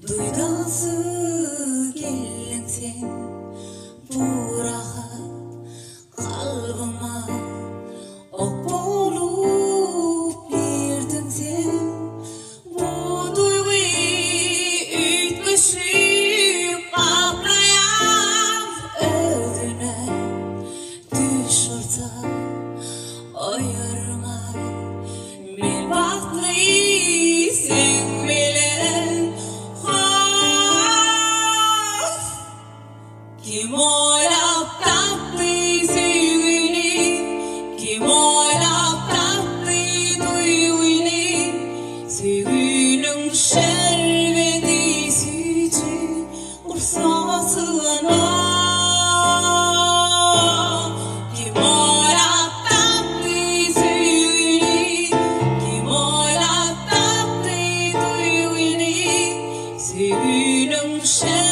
Duydası gelin sen buraha kalbıma ok bolup girdin sen bu duyguyu ütmüşüp kaprayan öldüne düş orta ayırmay bir baklıyı sen bilen Kim oylap taptı sevgini, kim oylap taptı duygunu, sevginin şerbeti sütü kursasına. Kim oylap taptı sevgini, kim oylap taptı duygunu, sevginin şerbeti